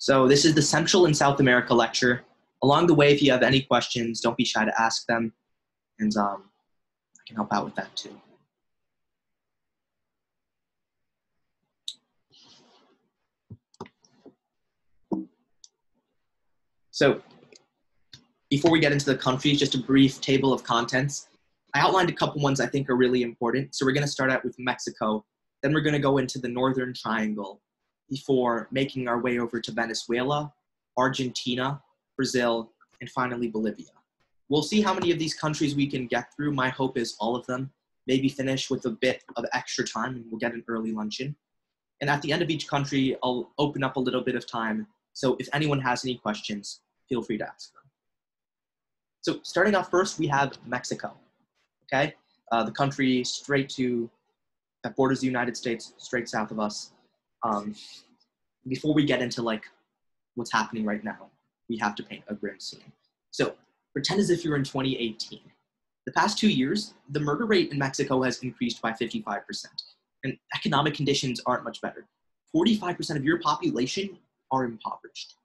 So this is the Central and South America lecture. Along the way, if you have any questions, don't be shy to ask them, and I can help out with that too. So before we get into the countries, just a brief table of contents. I outlined a couple ones I think are really important. So we're going to start out with Mexico. Then we're going to go into the Northern Triangle before making our way over to Venezuela, Argentina, Brazil, and finally Bolivia. We'll see how many of these countries we can get through. My hope is all of them. Maybe finish with a bit of extra time and we'll get an early luncheon. And at the end of each country, I'll open up a little bit of time. So if anyone has any questions, feel free to ask them. So starting off first, we have Mexico, okay? The country that borders the United States, straight south of us. Before we get into like what's happening right now, we have to paint a grim scene. So pretend as if you're in 2018. The past 2 years, the murder rate in Mexico has increased by 55%, and economic conditions aren't much better. 45% of your population are impoverished.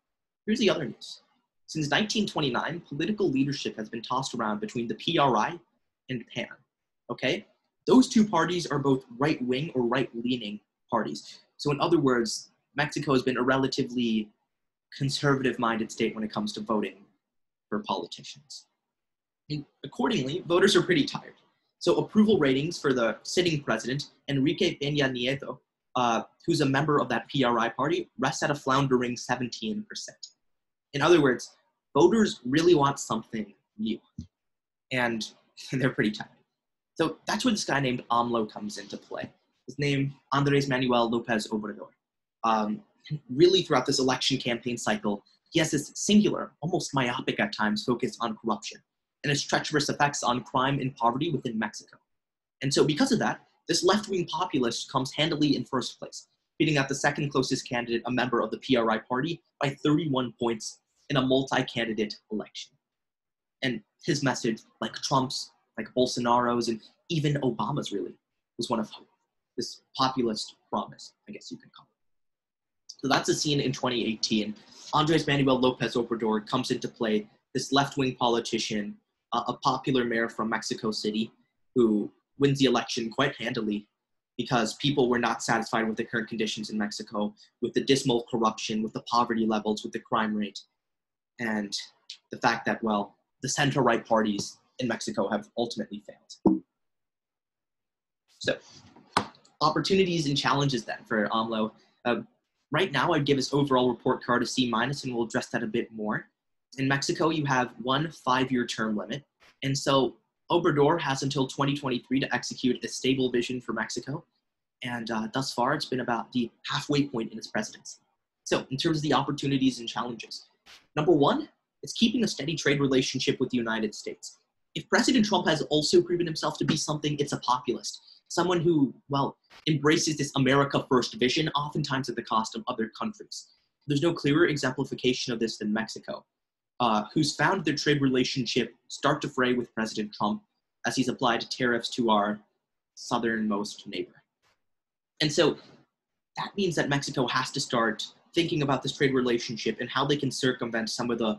Here's the other news. Since 1929, political leadership has been tossed around between the PRI and PAN, okay? Those two parties are both right-wing or right-leaning parties. So in other words, Mexico has been a relatively conservative-minded state when it comes to voting for politicians. And accordingly, voters are pretty tired. So approval ratings for the sitting president, Enrique Peña Nieto, who's a member of that PRI party, rests at a floundering 17%. In other words, voters really want something new, and they're pretty tired. So that's where this guy named AMLO comes into play. His name, Andrés Manuel López Obrador. Really throughout this election campaign cycle, he has this singular, almost myopic at times, focus on corruption and its treacherous effects on crime and poverty within Mexico. And so because of that, this left-wing populist comes handily in first place, beating out the second closest candidate, a member of the PRI party, by 31 points in a multi-candidate election. And his message, like Trump's, like Bolsonaro's, and even Obama's really, was one of hope. This populist promise, I guess you can call it. So that's a scene in 2018. Andrés Manuel López Obrador comes into play, this left-wing politician, a popular mayor from Mexico City, who wins the election quite handily because people were not satisfied with the current conditions in Mexico, with the dismal corruption, with the poverty levels, with the crime rate, and the fact that, well, the center-right parties in Mexico have ultimately failed. So, opportunities and challenges then for AMLO. Right now, I'd give his overall report card a C-, and we'll address that a bit more. In Mexico, you have one 5-year term limit, and so Obrador has until 2023 to execute a stable vision for Mexico, and thus far, it's been about the halfway point in its presidency. So, in terms of the opportunities and challenges, number one, it's keeping a steady trade relationship with the United States. If President Trump has also proven himself to be something, it's a populist. Someone who, well, embraces this America First vision, oftentimes at the cost of other countries. There's no clearer exemplification of this than Mexico, who's found their trade relationship start to fray with President Trump as he's applied tariffs to our southernmost neighbor. And so that means that Mexico has to start thinking about this trade relationship and how they can circumvent some of the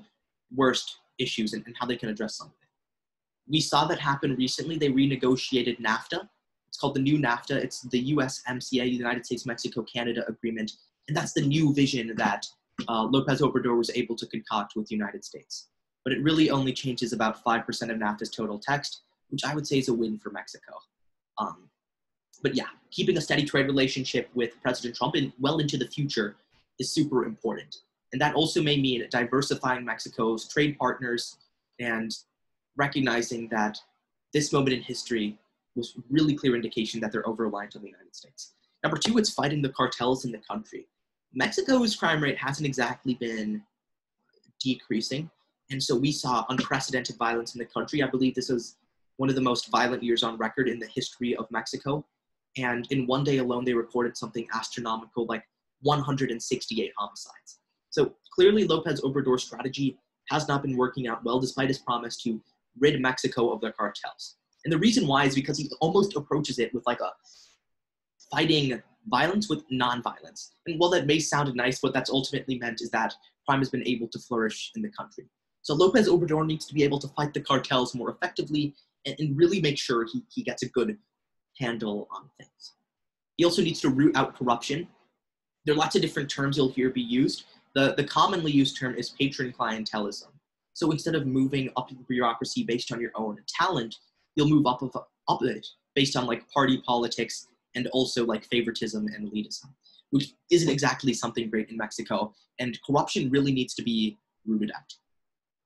worst issues and how they can address some of it. We saw that happen recently. They renegotiated NAFTA. It's called the new NAFTA. It's the USMCA, the United States-Mexico-Canada Agreement. And that's the new vision that López Obrador was able to concoct with the United States. But it really only changes about 5% of NAFTA's total text, which I would say is a win for Mexico. But yeah, keeping a steady trade relationship with President Trump and well into the future is super important. And that also may mean diversifying Mexico's trade partners and recognizing that this moment in history was really clear indication that they're over-reliant on the United States. Number two, it's fighting the cartels in the country. Mexico's crime rate hasn't exactly been decreasing, and so we saw unprecedented violence in the country. I believe this was one of the most violent years on record in the history of Mexico, and in one day alone, they recorded something astronomical like 168 homicides. So clearly, López Obrador's strategy has not been working out well, despite his promise to rid Mexico of the cartels. And the reason why is because he almost approaches it with like a fighting violence with non-violence. And while that may sound nice, what that's ultimately meant is that crime has been able to flourish in the country. So López Obrador needs to be able to fight the cartels more effectively and really make sure he gets a good handle on things. He also needs to root out corruption. There are lots of different terms you'll hear be used. The commonly used term is patron clientelism. So instead of moving up the bureaucracy based on your own talent, you'll move up it based on like party politics and also like favoritism and elitism, which isn't exactly something great in Mexico. And corruption really needs to be rooted out.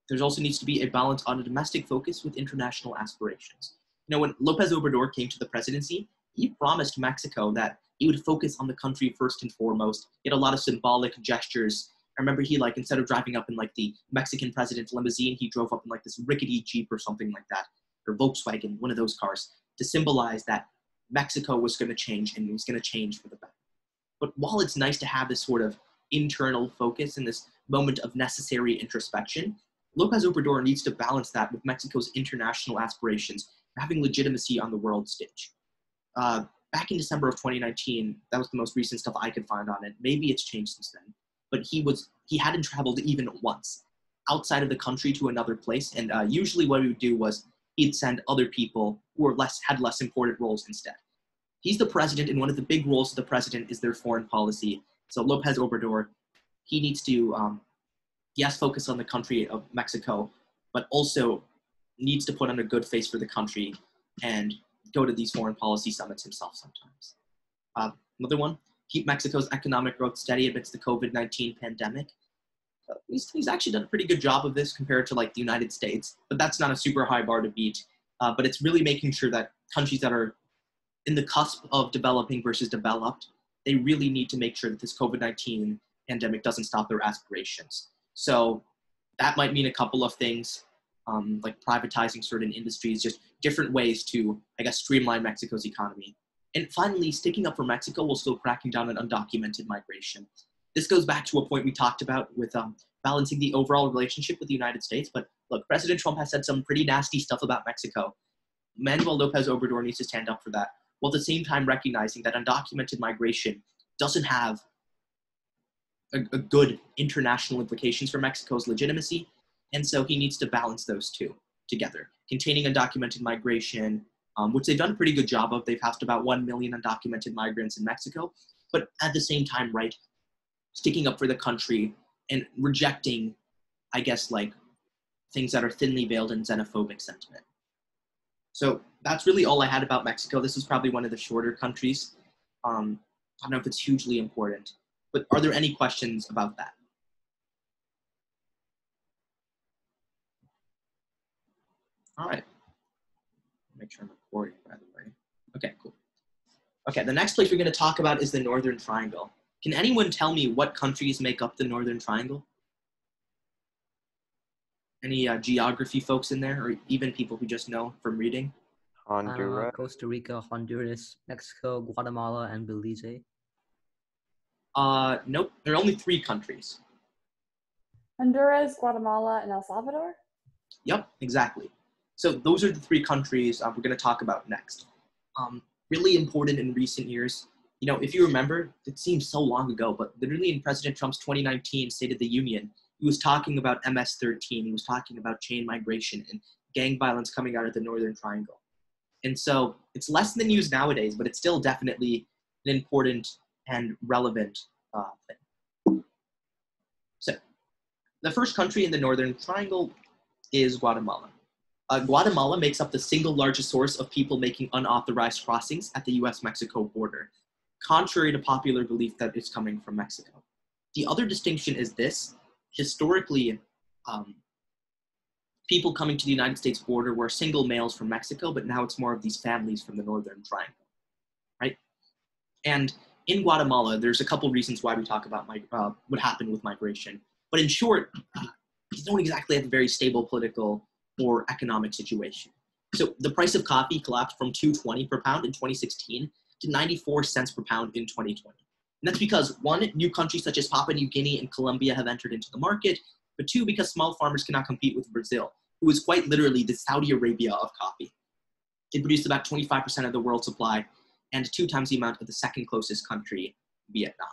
There also needs to be a balance on a domestic focus with international aspirations. You know, when López Obrador came to the presidency, he promised Mexico that he would focus on the country first and foremost. He had a lot of symbolic gestures. I remember he, like, instead of driving up in like the Mexican president limousine, he drove up in like this rickety Jeep or something like that, or Volkswagen, one of those cars, to symbolize that Mexico was going to change and it was going to change for the better. But while it's nice to have this sort of internal focus and this moment of necessary introspection, López Obrador needs to balance that with Mexico's international aspirations, having legitimacy on the world stage. Back in December of 2019, that was the most recent stuff I could find on it. Maybe it's changed since then, but he hadn't traveled even once outside of the country to another place. And usually what he would do was he'd send other people who had less important roles instead. He's the president, and one of the big roles of the president is their foreign policy. So López Obrador, he needs to, yes, focus on the country of Mexico, but also needs to put on a good face for the country and go to these foreign policy summits himself sometimes. Another one, keep Mexico's economic growth steady amidst the COVID-19 pandemic. He's actually done a pretty good job of this compared to like the United States, but that's not a super high bar to beat. But it's really making sure that countries that are in the cusp of developing versus developed, they really need to make sure that this COVID-19 pandemic doesn't stop their aspirations. So that might mean a couple of things, like privatizing certain industries, just different ways to, I guess, streamline Mexico's economy. And finally, sticking up for Mexico while still cracking down on undocumented migration. This goes back to a point we talked about with balancing the overall relationship with the United States. But look, President Trump has said some pretty nasty stuff about Mexico. Manuel López Obrador needs to stand up for that, while at the same time recognizing that undocumented migration doesn't have a good international implications for Mexico's legitimacy. And so he needs to balance those two together. Containing undocumented migration, which they've done a pretty good job of. They've housed about 1 million undocumented migrants in Mexico. But at the same time, right, sticking up for the country and rejecting, I guess, like things that are thinly veiled in xenophobic sentiment. So that's really all I had about Mexico. This is probably one of the shorter countries. I don't know if it's hugely important, but are there any questions about that? All right. Make sure I'm recording, by the way. Okay, cool. Okay, the next place we're going to talk about is the Northern Triangle. Can anyone tell me what countries make up the Northern Triangle? Any geography folks in there, or even people who just know from reading? Honduras. Costa Rica, Honduras, Mexico, Guatemala, and Belize. Nope, there are only 3 countries. Honduras, Guatemala, and El Salvador? Yep, exactly. So those are the 3 countries we're going to talk about next. Really important in recent years. You know, if you remember, it seems so long ago, but literally in President Trump's 2019 State of the Union, he was talking about MS-13. He was talking about chain migration and gang violence coming out of the Northern Triangle. And so it's less in the news nowadays, but it's still definitely an important and relevant thing. So the first country in the Northern Triangle is Guatemala. Guatemala makes up the single largest source of people making unauthorized crossings at the US-Mexico border, contrary to popular belief that it's coming from Mexico. The other distinction is this. Historically, people coming to the United States border were single males from Mexico, but now it's more of these families from the Northern Triangle, right? And in Guatemala, there's a couple reasons why we talk about what happened with migration. But in short, they don't exactly have a very stable political or economic situation. So the price of coffee collapsed from $2.20 per pound in 2016 to 94 cents per pound in 2020. And that's because, 1, new countries such as Papua New Guinea and Colombia have entered into the market, but 2, because small farmers cannot compete with Brazil, who is quite literally the Saudi Arabia of coffee. It produced about 25% of the world's supply, and 2 times the amount of the second closest country, Vietnam.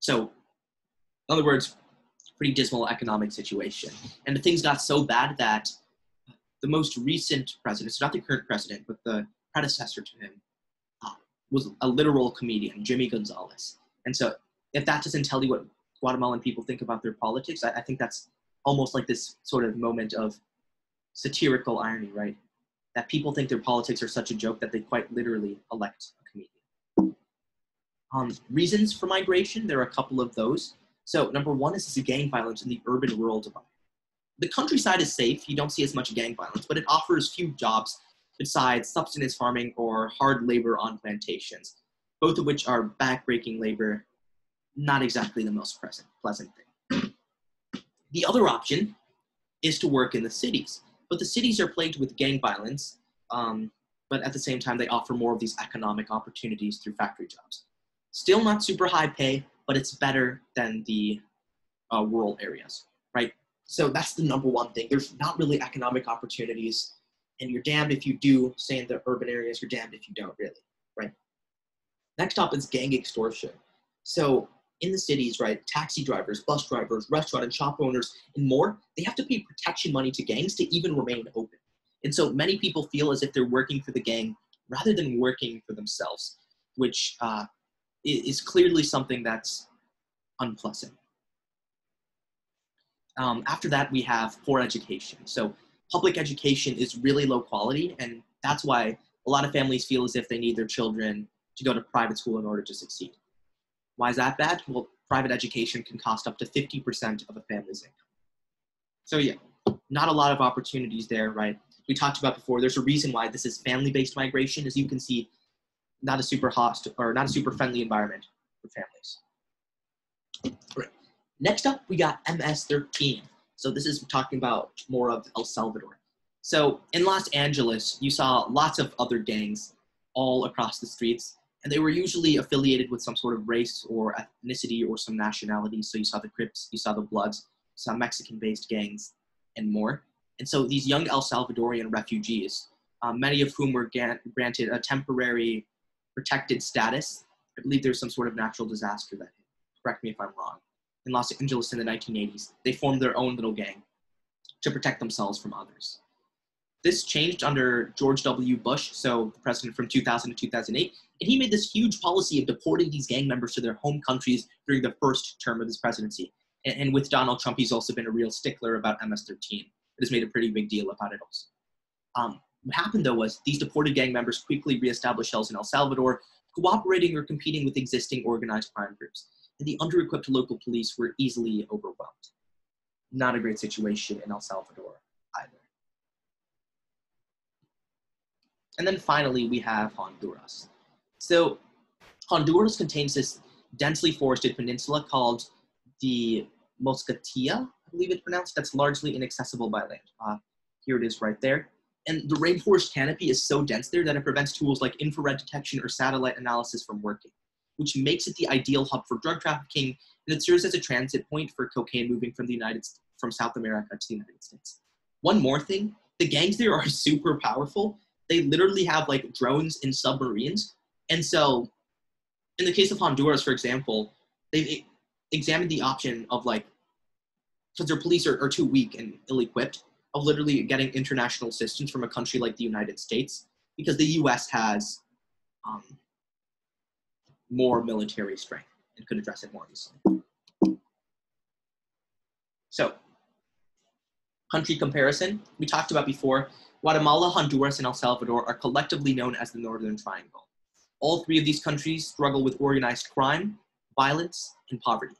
So, in other words, pretty dismal economic situation. And things got so bad that the most recent president, so not the current president, but the predecessor to him, was a literal comedian, Jimmy Gonzalez. And so if that doesn't tell you what Guatemalan people think about their politics, I think that's almost like this sort of moment of satirical irony, right? That people think their politics are such a joke that they quite literally elect a comedian. Reasons for migration, there are a couple of those. So number one is the gang violence in the urban-rural divide. The countryside is safe, you don't see as much gang violence, but it offers few jobs besides subsistence farming or hard labor on plantations, both of which are backbreaking labor, not exactly the most pleasant thing. The other option is to work in the cities, but the cities are plagued with gang violence, but at the same time, they offer more of these economic opportunities through factory jobs. Still not super high pay, but it's better than the rural areas, right? So that's the number one thing. There's not really economic opportunities, and you're damned if you do, say in the urban areas, you're damned if you don't really, right? Next up is gang extortion. So in the cities, right, taxi drivers, bus drivers, restaurant and shop owners, and more, they have to pay protection money to gangs to even remain open. And so many people feel as if they're working for the gang rather than working for themselves, which is clearly something that's unpleasant. After that, we have poor education. So public education is really low quality, and that's why a lot of families feel as if they need their children to go to private school in order to succeed. Why is that bad? Well, private education can cost up to 50% of a family's income. So yeah, not a lot of opportunities there, right? We talked about before, there's a reason why this is family-based migration. As you can see, not a super hostile or not a super friendly environment for families. All right. Next up, we got MS-13. So this is talking about more of El Salvador. So in Los Angeles, you saw lots of other gangs all across the streets, and they were usually affiliated with some sort of race or ethnicity or some nationality. So you saw the Crips, you saw the Bloods, you saw Mexican-based gangs, and more. And so these young El Salvadorian refugees, many of whom were granted a temporary protected status. I believe there's some sort of natural disaster that hit. Correct me if I'm wrong. In Los Angeles in the 1980s, they formed their own little gang to protect themselves from others. This changed under George W. Bush, so the president from 2000 to 2008, and he made this huge policy of deporting these gang members to their home countries during the first term of his presidency. And with Donald Trump, he's also been a real stickler about MS-13. It has made a pretty big deal about it also. What happened, though, was these deported gang members quickly reestablished themselves in El Salvador, cooperating or competing with existing organized crime groups. And the under-equipped local police were easily overwhelmed. Not a great situation in El Salvador either. And then finally, we have Honduras. So Honduras contains this densely forested peninsula called the Mosquitilla, I believe it's pronounced, that's largely inaccessible by land. Here it is right there. And the rainforest canopy is so dense there that it prevents tools like infrared detection or satellite analysis from working, which makes it the ideal hub for drug trafficking, and it serves as a transit point for cocaine moving from South America to the United States. One more thing, the gangs there are super powerful. They literally have like drones and submarines. And so in the case of Honduras, for example, they've examined the option of like, because their police are too weak and ill-equipped, of literally getting international assistance from a country like the United States, because the US has more military strength and could address it more easily. So, country comparison, we talked about before, Guatemala, Honduras, and El Salvador are collectively known as the Northern Triangle. All three of these countries struggle with organized crime, violence, and poverty.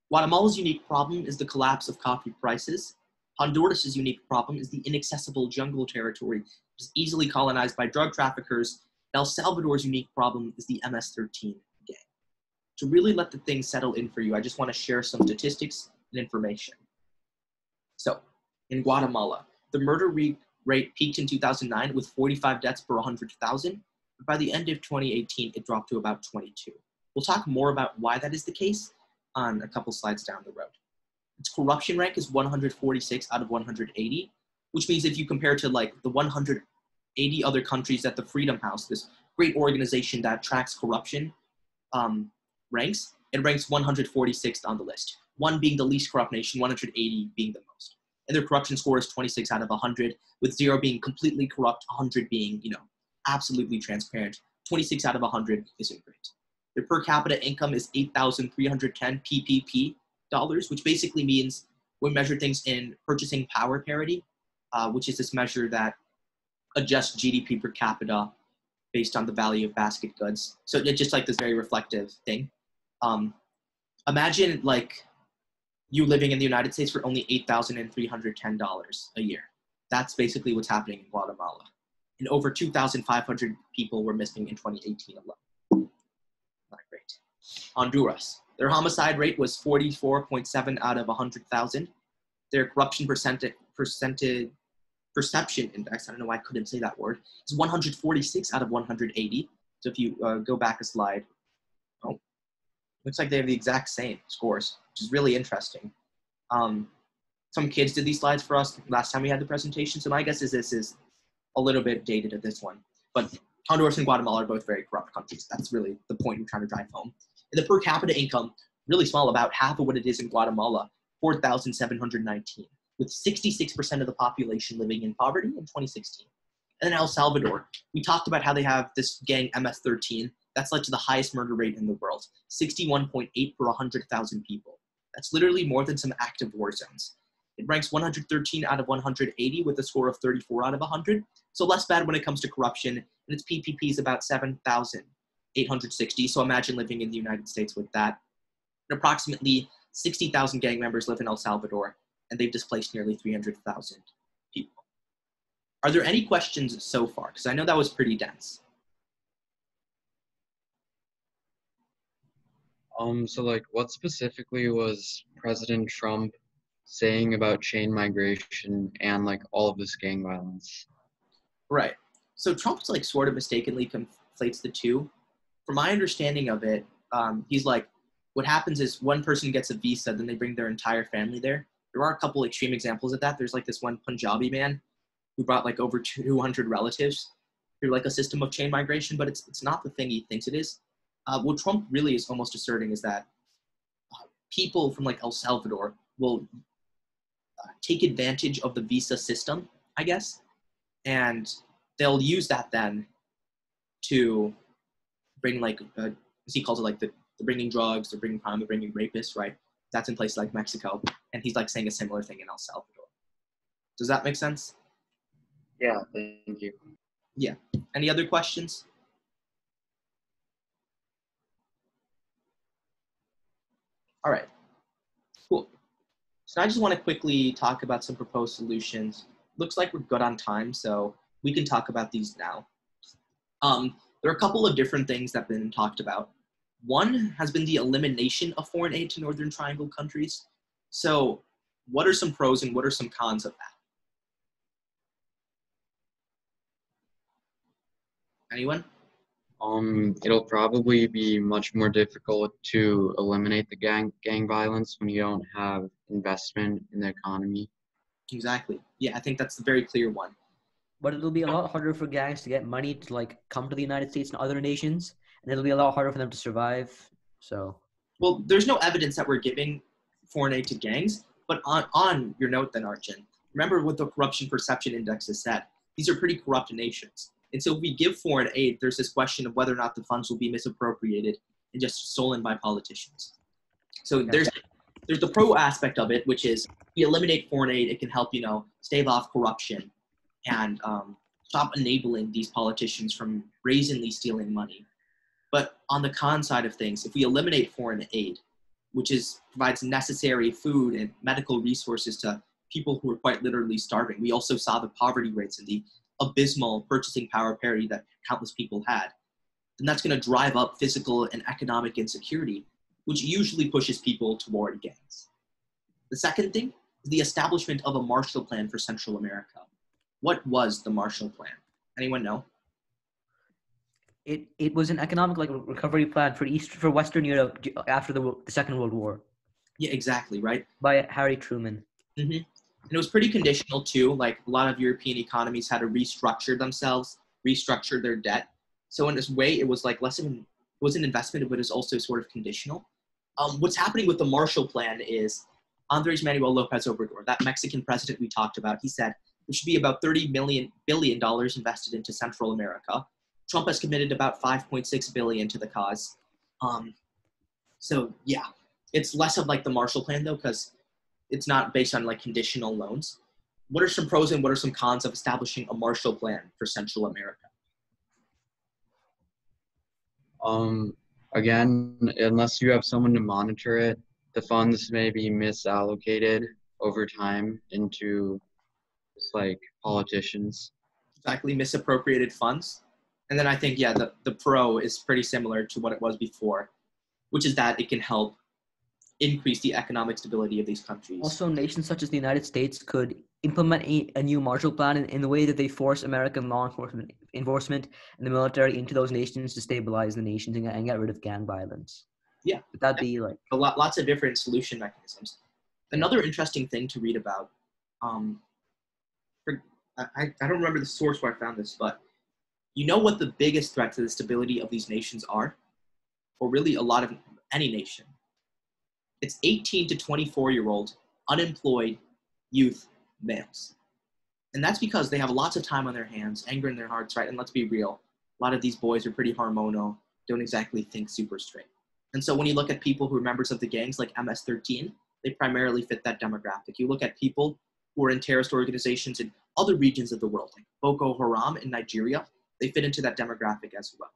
Guatemala's unique problem is the collapse of coffee prices. Honduras' unique problem is the inaccessible jungle territory, which is easily colonized by drug traffickers. El Salvador's unique problem is the MS-13 gang. To really let the thing settle in for you, I just want to share some statistics and information. So, in Guatemala, the murder rate peaked in 2009 with 45 deaths per 100,000, but by the end of 2018, it dropped to about 22. We'll talk more about why that is the case on a couple slides down the road. Its corruption rank is 146 out of 180, which means if you compare to like the 180 other countries that the Freedom House, this great organization that tracks corruption ranks. It ranks 146th on the list. 1 being the least corrupt nation, 180 being the most. And their corruption score is 26 out of 100, with 0 being completely corrupt, 100 being, absolutely transparent. 26 out of 100 isn't great. Their per capita income is 8,310 PPP dollars, which basically means we measure things in purchasing power parity, which is this measure that adjusts GDP per capita based on the value of basket goods. So it's just like this very reflective thing. Imagine like you living in the United States for only $8,310 a year. That's basically what's happening in Guatemala. And over 2,500 people were missing in 2018 alone. Not great. Honduras. Their homicide rate was 44.7 out of 100,000. Their corruption perception index, I don't know why I couldn't say that word, is 146 out of 180. So if you go back a slide, looks like they have the exact same scores, which is really interesting. Some kids did these slides for us last time we had the presentation, so my guess is this is a little bit dated at this one. But Honduras and Guatemala are both very corrupt countries. That's really the point we're trying to drive home. And the per capita income, really small, about half of what it is in Guatemala, 4,719, with 66% of the population living in poverty in 2016. And then El Salvador, we talked about how they have this gang MS-13 that's led to the highest murder rate in the world, 61.8 per 100,000 people. That's literally more than some active war zones. It ranks 113 out of 180 with a score of 34 out of 100. So less bad when it comes to corruption, and its PPP is about 7,860. So imagine living in the United States with that. And approximately 60,000 gang members live in El Salvador, and they've displaced nearly 300,000 people. Are there any questions so far? Because I know that was pretty dense. So like what specifically was President Trump saying about chain migration and like all of this gang violence? Right. So Trump's like sort of mistakenly conflates the two. From my understanding of it, he's like, what happens is one person gets a visa, then they bring their entire family there. There are a couple extreme examples of that. There's like this one Punjabi man who brought like over 200 relatives through like a system of chain migration, but it's not the thing he thinks it is. What Trump really is almost asserting is that people from like El Salvador will take advantage of the visa system, I guess, and they'll use that then to bring like, as he calls it, like the bringing drugs, they're bringing crime, they're bringing rapists, right? That's in places like Mexico, and he's like saying a similar thing in El Salvador. Does that make sense? Yeah, thank you. Yeah. Any other questions? All right, cool. So I just want to quickly talk about some proposed solutions. Looks like we're good on time, so we can talk about these now. There are a couple of different things that have been talked about. One has been the elimination of foreign aid to Northern Triangle countries. So what are some pros and what are some cons of that? Anyone? It'll probably be much more difficult to eliminate the gang violence when you don't have investment in the economy. Exactly. Yeah, I think that's the very clear one. But it'll be a lot harder for gangs to get money to like come to the United States and other nations, and it'll be a lot harder for them to survive. So, well, there's no evidence that we're giving foreign aid to gangs, but on your note then, Arjun, remember what the corruption perception index has said. These are pretty corrupt nations. And so if we give foreign aid, there's this question of whether or not the funds will be misappropriated and just stolen by politicians. So there's the pro aspect of it, which is we eliminate foreign aid, it can help, stave off corruption and stop enabling these politicians from brazenly stealing money. But on the con side of things, if we eliminate foreign aid, which provides necessary food and medical resources to people who are quite literally starving, we also saw the poverty rates and the abysmal purchasing power parity that countless people had, then that's going to drive up physical and economic insecurity, which usually pushes people toward gangs. The second thing is the establishment of a Marshall Plan for Central America. What was the Marshall Plan? Anyone know? It was an economic recovery plan for Western Europe after the Second World War. Yeah, exactly, right? By Harry Truman. Mm-hmm. And it was pretty conditional too. Like a lot of European economies had to restructure themselves, restructure their debt. So in this way, it was like less of it was an investment, but it was also sort of conditional. What's happening with the Marshall Plan is Andres Manuel Lopez Obrador, that Mexican president we talked about, he said there should be about $30 billion invested into Central America. Trump has committed about $5.6 billion to the cause. So yeah, it's less of like the Marshall Plan though, because it's not based on like conditional loans. What are some pros and what are some cons of establishing a Marshall Plan for Central America? Again, unless you have someone to monitor it, the funds may be misallocated over time into just like politicians. Exactly, misappropriated funds. And then I think, yeah, the pro is pretty similar to what it was before, which is that it can help increase the economic stability of these countries. Also, nations such as the United States could implement a new Marshall Plan in the way that they force American law enforcement and the military into those nations to stabilize the nations and get rid of gang violence. Yeah. Would that be like lots of different solution mechanisms. Another interesting thing to read about, I don't remember the source where I found this, but you know what the biggest threat to the stability of these nations are? Or really a lot of any nation? It's 18 to 24-year-old unemployed youth males. And that's because they have lots of time on their hands, anger in their hearts, right? And let's be real, a lot of these boys are pretty hormonal, don't exactly think super straight. And so when you look at people who are members of the gangs like MS-13, they primarily fit that demographic. You look at people who are in terrorist organizations in other regions of the world, like Boko Haram in Nigeria, they fit into that demographic as well.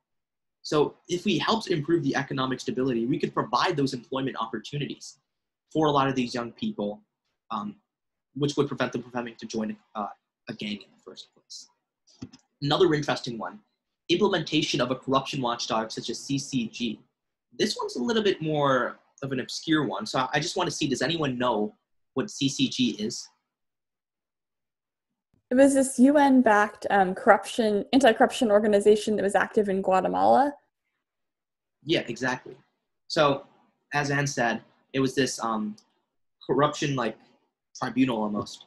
So if we help improve the economic stability, we could provide those employment opportunities for a lot of these young people, which would prevent them from having to join a gang in the first place. Another interesting one, implementation of a corruption watchdog such as CCG. This one's a little bit more of an obscure one. So I just want to see, does anyone know what CCG is? It was this UN-backed anti-corruption organization that was active in Guatemala. Yeah, exactly. So, as Anne said, it was this corruption tribunal almost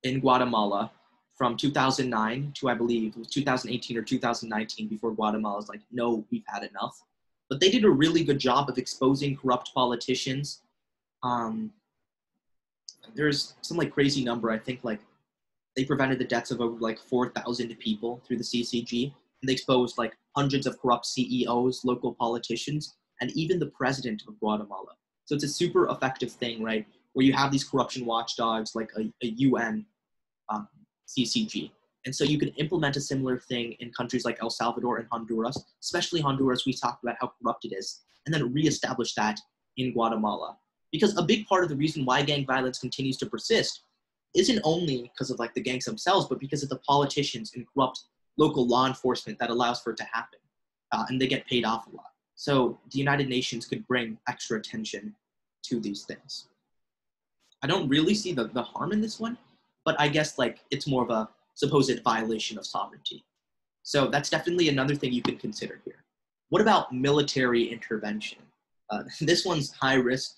in Guatemala from 2009 to, I believe, it was 2018 or 2019, before Guatemala's like, no, we've had enough. But they did a really good job of exposing corrupt politicians. There's some crazy number. I think they prevented the deaths of over 4,000 people through the CCG, and they exposed hundreds of corrupt CEOs, local politicians, and even the president of Guatemala. So it's a super effective thing, right? Where you have these corruption watchdogs like a UN CCG. And so you can implement a similar thing in countries like El Salvador and Honduras, especially Honduras. We talked about how corrupt it is, and then reestablish that in Guatemala. Because a big part of the reason why gang violence continues to persist isn't only because of the gangs themselves, but because of the politicians and corrupt local law enforcement that allows for it to happen. And they get paid off a lot. So the United Nations could bring extra attention to these things. I don't really see the harm in this one, but I guess it's more of a supposed violation of sovereignty. So that's definitely another thing you can consider here. What about military intervention? This one's high risk,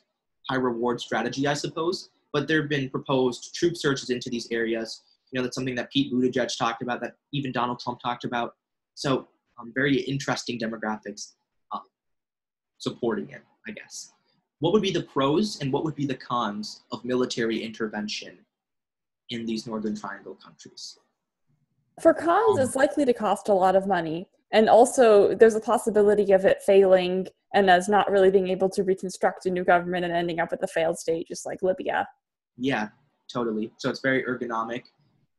high reward strategy, I suppose, but there have been proposed troop surges into these areas. That's something that Pete Buttigieg talked about, that even Donald Trump talked about. So very interesting demographics supporting it, I guess. What would be the pros and what would be the cons of military intervention in these Northern Triangle countries? For cons, it's likely to cost a lot of money. And also, there's a possibility of it failing and us not really being able to reconstruct a new government and ending up with a failed state, just like Libya. Yeah, totally. So it's very ergonomic.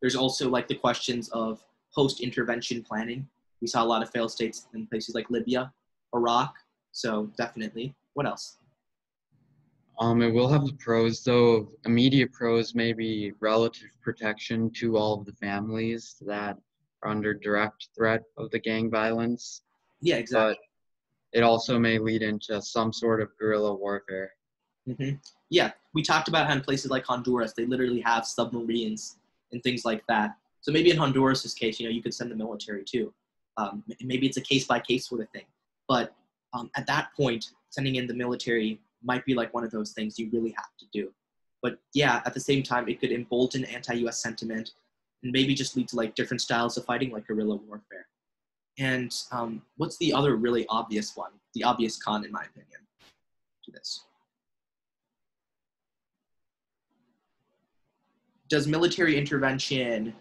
There's also the questions of post-intervention planning. We saw a lot of failed states in places like Libya, Iraq. So definitely. What else? It will have the pros, though. Immediate pros may be relative protection to all of the families that are under direct threat of the gang violence. Yeah, exactly. But it also may lead into some sort of guerrilla warfare. Mm-hmm. Yeah, we talked about how in places like Honduras, they literally have submarines and things like that. So maybe in Honduras' case, you could send the military too. Maybe it's a case-by-case sort of thing. But at that point, sending in the military might be one of those things you really have to do. But yeah, at the same time, it could embolden anti-US sentiment and maybe just lead to different styles of fighting, like guerrilla warfare. And what's the other really obvious one? The obvious con, in my opinion, to this. Does military intervention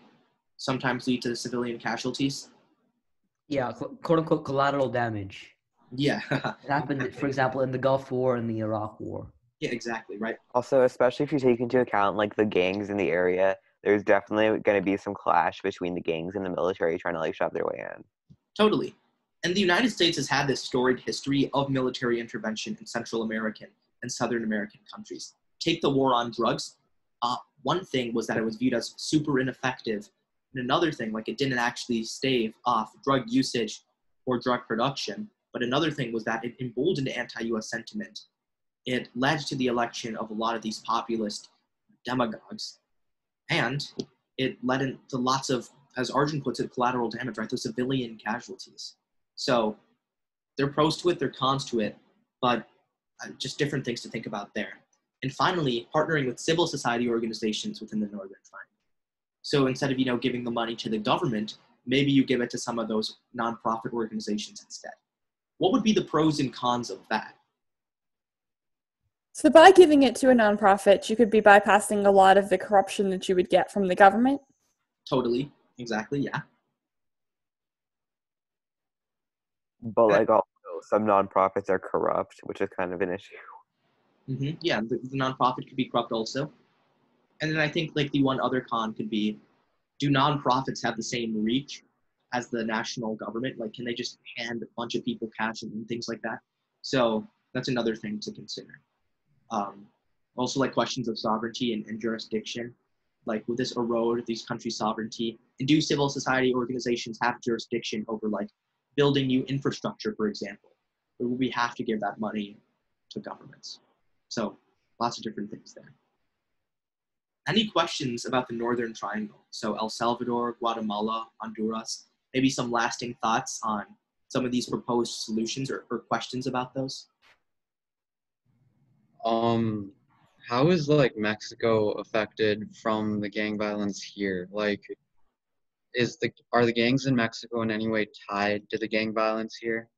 sometimes lead to civilian casualties? Yeah, quote unquote collateral damage. Yeah. It happened, for example, in the Gulf War and the Iraq War. Yeah, exactly, right? Also, especially if you take into account like the gangs in the area, there's definitely going to be some clash between the gangs and the military trying to like shove their way in. Totally. And the United States has had this storied history of military intervention in Central American and Southern American countries. Take the war on drugs. One thing was that it was viewed as super ineffective. And another thing, like it didn't actually stave off drug usage or drug production. But another thing was that it emboldened anti-US sentiment. It led to the election of a lot of these populist demagogues. And it led into lots of, as Arjun puts it, collateral damage, right? Those civilian casualties. So there are pros to it, there are cons to it, but just different things to think about there. And finally, partnering with civil society organizations within the Northern Triangle. So instead of, giving the money to the government, maybe you give it to some of those nonprofit organizations instead. What would be the pros and cons of that? So by giving it to a nonprofit, you could be bypassing a lot of the corruption that you would get from the government. Totally. Exactly. Yeah. But like also some nonprofits are corrupt, which is kind of an issue. Mm-hmm. Yeah, the nonprofit could be corrupt also. And then I think like the one other con could be, do nonprofits have the same reach as the national government? Like, can they just hand a bunch of people cash and things like that? So that's another thing to consider. Also, like questions of sovereignty and jurisdiction. Like, would this erode these countries' sovereignty? And do civil society organizations have jurisdiction over, like, building new infrastructure, for example? Or would we have to give that money to governments? So, lots of different things there. Any questions about the Northern Triangle? So, El Salvador, Guatemala, Honduras, maybe some lasting thoughts on some of these proposed solutions or questions about those? How is like Mexico affected from the gang violence here? Like, are the gangs in Mexico in any way tied to the gang violence here?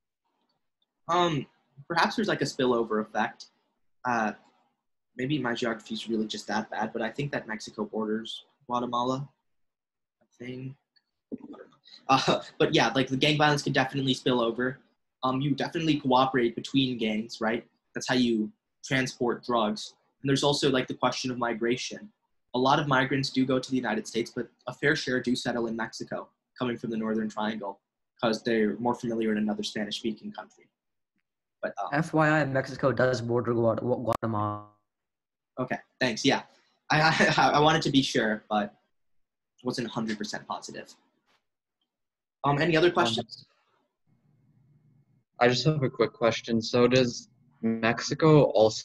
Perhaps there's like a spillover effect. Maybe my geography is really just that bad, but I think that Mexico borders Guatemala. I think. I don't know. But yeah, like the gang violence could definitely spill over. You definitely cooperate between gangs, right? That's how you transport drugs. And there's also like the question of migration. A lot of migrants do go to the United States, but a fair share do settle in Mexico, coming from the Northern Triangle, because they're more familiar in another Spanish-speaking country. But FYI, Mexico does border Guatemala. Okay, thanks. Yeah, I wanted to be sure, but wasn't 100% positive. Any other questions? I just have a quick question. So does Mexico also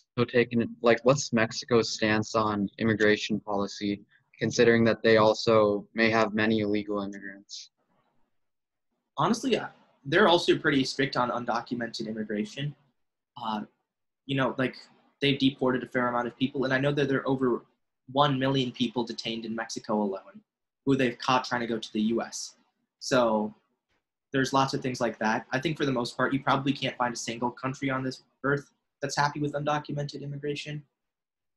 what's Mexico's stance on immigration policy, considering that they also may have many illegal immigrants? Honestly, they're also pretty strict on undocumented immigration. Like they've deported a fair amount of people, and I know that there are over 1 million people detained in Mexico alone, who they've caught trying to go to the U.S. So there's lots of things like that. I think for the most part, you probably can't find a single country on this earth that's happy with undocumented immigration.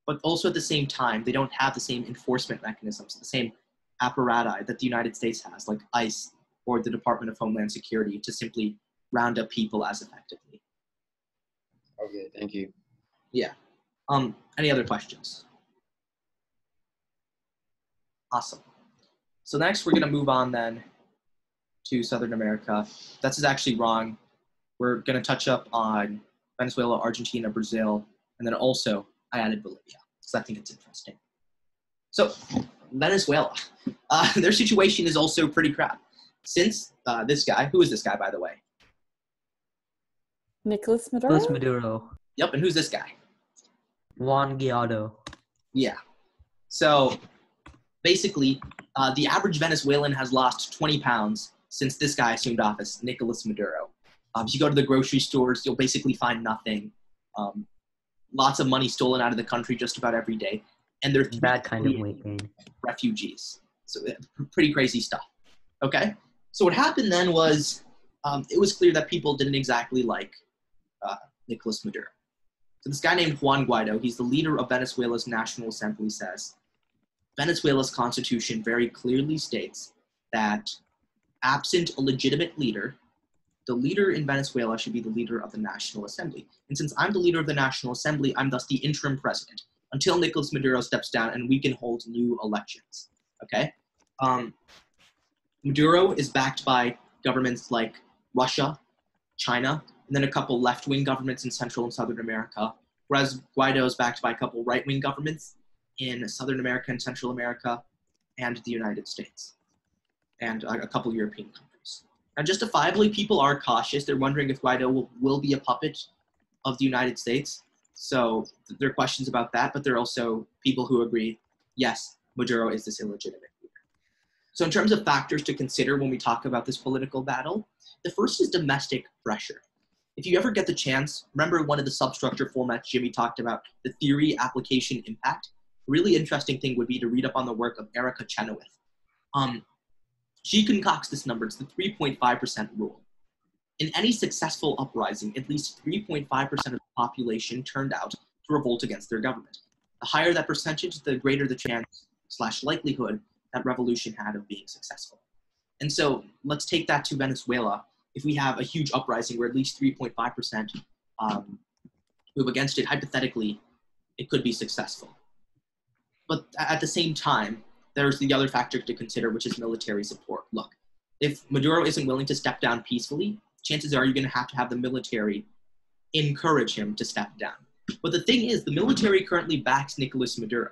But also at the same time, they don't have the same enforcement mechanisms, the same apparatus that the United States has, like ICE or the Department of Homeland Security, to simply round up people as effectively. Okay, thank you. Yeah. Any other questions? Awesome. So next we're going to move on then to Southern America. That's actually wrong. We're going to touch up on Venezuela, Argentina, Brazil, and then also I added Bolivia because I think it's interesting. So Venezuela, their situation is also pretty crap. Since this guy, who is this guy, by the way? Nicolas Maduro? Nicolas Maduro. Yep, and who's this guy? Juan Guaido. Yeah. So basically, the average Venezuelan has lost 20 pounds since this guy assumed office, Nicolas Maduro. If you go to the grocery stores, you'll basically find nothing. Lots of money stolen out of the country just about every day. And they're bad kind of weight gain. Refugees. So pretty crazy stuff. Okay? So what happened then was it was clear that people didn't exactly like Nicolas Maduro. So this guy named Juan Guaido, he's the leader of Venezuela's National Assembly, says Venezuela's constitution very clearly states that absent a legitimate leader, the leader in Venezuela should be the leader of the National Assembly. And since I'm the leader of the National Assembly, I'm thus the interim president until Nicolas Maduro steps down and we can hold new elections. Okay? Maduro is backed by governments like Russia, China, and then a couple left-wing governments in Central and Southern America, whereas Guaido is backed by a couple right-wing governments in Southern America and Central America and the United States, and a couple European countries. Now, justifiably, people are cautious. They're wondering if Guaido will be a puppet of the United States. So there are questions about that, but there are also people who agree, yes, Maduro is this illegitimate leader. So in terms of factors to consider when we talk about this political battle, the first is domestic pressure. If you ever get the chance, remember one of the substructure formats Jimmy talked about, the theory, application, impact. A really interesting thing would be to read up on the work of Erica Chenoweth. She concocts this number. It's the 3.5% rule. In any successful uprising, at least 3.5% of the population turned out to revolt against their government. The higher that percentage, the greater the chance / likelihood that revolution had of being successful. And so let's take that to Venezuela. If we have a huge uprising where at least 3.5% move against it, hypothetically, it could be successful. But at the same time, there's the other factor to consider, which is military support. Look, if Maduro isn't willing to step down peacefully, chances are you're going to have the military encourage him to step down. But the thing is, the military currently backs Nicolas Maduro.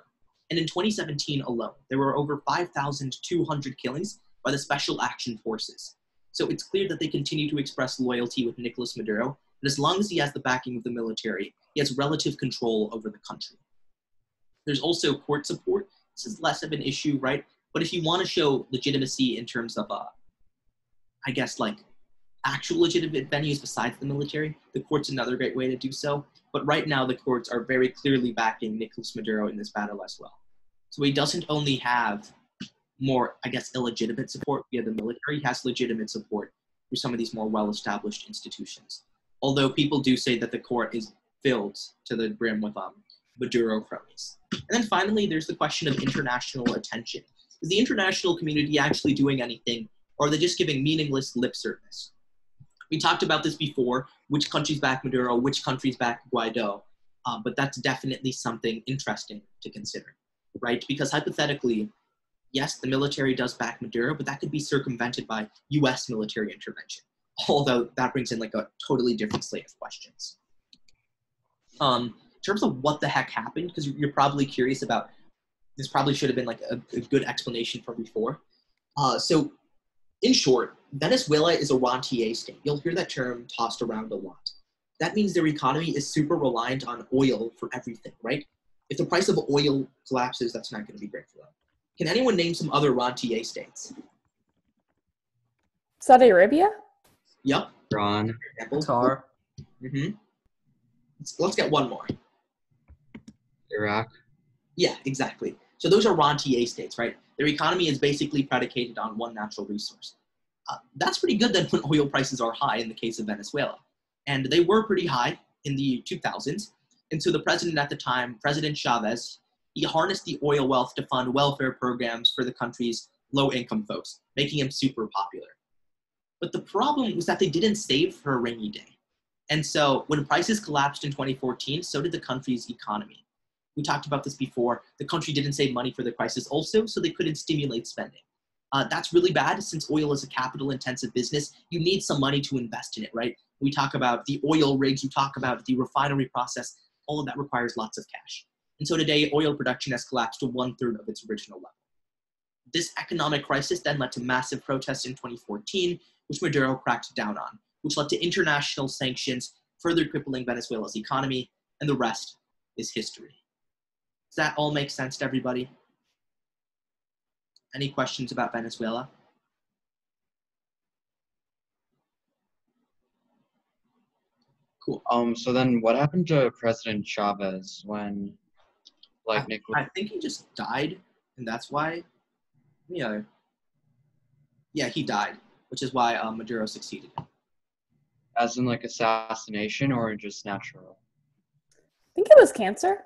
And in 2017 alone, there were over 5,200 killings by the Special Action Forces. So it's clear that they continue to express loyalty with Nicolas Maduro. And as long as he has the backing of the military, he has relative control over the country. There's also court support. This is less of an issue, right? But if you want to show legitimacy in terms of, actual legitimate venues besides the military, the court's another great way to do so. But right now, the courts are very clearly backing Nicolas Maduro in this battle as well. So he doesn't only have more, illegitimate support via the military, he has legitimate support through some of these more well-established institutions. Although people do say that the court is filled to the brim with Maduro cronies. And then finally, there's the question of international attention. Is the international community actually doing anything, or are they just giving meaningless lip service? We talked about this before, which countries back Maduro, which countries back Guaido, but that's definitely something interesting to consider, right? Because hypothetically, yes, the military does back Maduro, but that could be circumvented by US military intervention, although that brings in a totally different slate of questions. In terms of what the heck happened, because you're probably curious about, this probably should have been a good explanation from before. So in short, Venezuela is a rentier state. You'll hear that term tossed around a lot. That means their economy is super reliant on oil for everything, right? If the price of oil collapses, that's not going to be great for them. Can anyone name some other rentier states? Saudi Arabia? Yep. Iran. Qatar. Mm-hmm. Let's get one more. Iraq. Yeah, exactly. So those are rentier states, right? Their economy is basically predicated on one natural resource. That's pretty good then when oil prices are high in the case of Venezuela. And they were pretty high in the 2000s. And so the president at the time, President Chavez, he harnessed the oil wealth to fund welfare programs for the country's low-income folks, making him super popular. But the problem was that they didn't save for a rainy day. And so when prices collapsed in 2014, so did the country's economy. We talked about this before. The country didn't save money for the crisis also, so they couldn't stimulate spending. That's really bad since oil is a capital-intensive business. You need some money to invest in it, right? We talk about the oil rigs, you talk about the refinery process. All of that requires lots of cash. And so today, oil production has collapsed to 1/3 of its original level. This economic crisis then led to massive protests in 2014, which Maduro cracked down on, which led to international sanctions, further crippling Venezuela's economy, and the rest is history. Does that all make sense to everybody? Any questions about Venezuela? Cool. So then what happened to President Chavez when, Nicolas? I think he just died, and that's why, yeah, he died, which is why Maduro succeeded him. As in like assassination or just natural? I think it was cancer.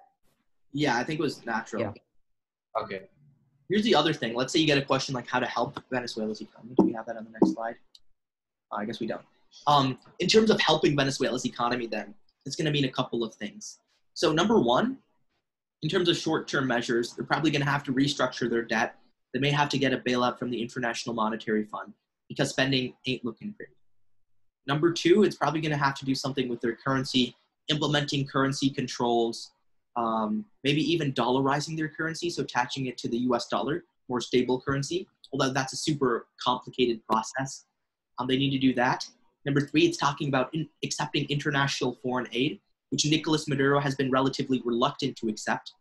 Yeah, I think it was natural. Yeah. Okay. Here's the other thing. Let's say you get a question like how to help Venezuela's economy. Do we have that on the next slide? I guess we don't. In terms of helping Venezuela's economy, then, it's going to mean a couple of things. So number one, in terms of short-term measures, they're probably going to have to restructure their debt. They may have to get a bailout from the International Monetary Fund because spending ain't looking pretty. Number two, it's probably going to have to do something with their currency, implementing currency controls, maybe even dollarizing their currency, so attaching it to the US dollar, more stable currency, although that's a super complicated process. They need to do that. Number three, it's talking about accepting international foreign aid, which Nicolas Maduro has been relatively reluctant to accept.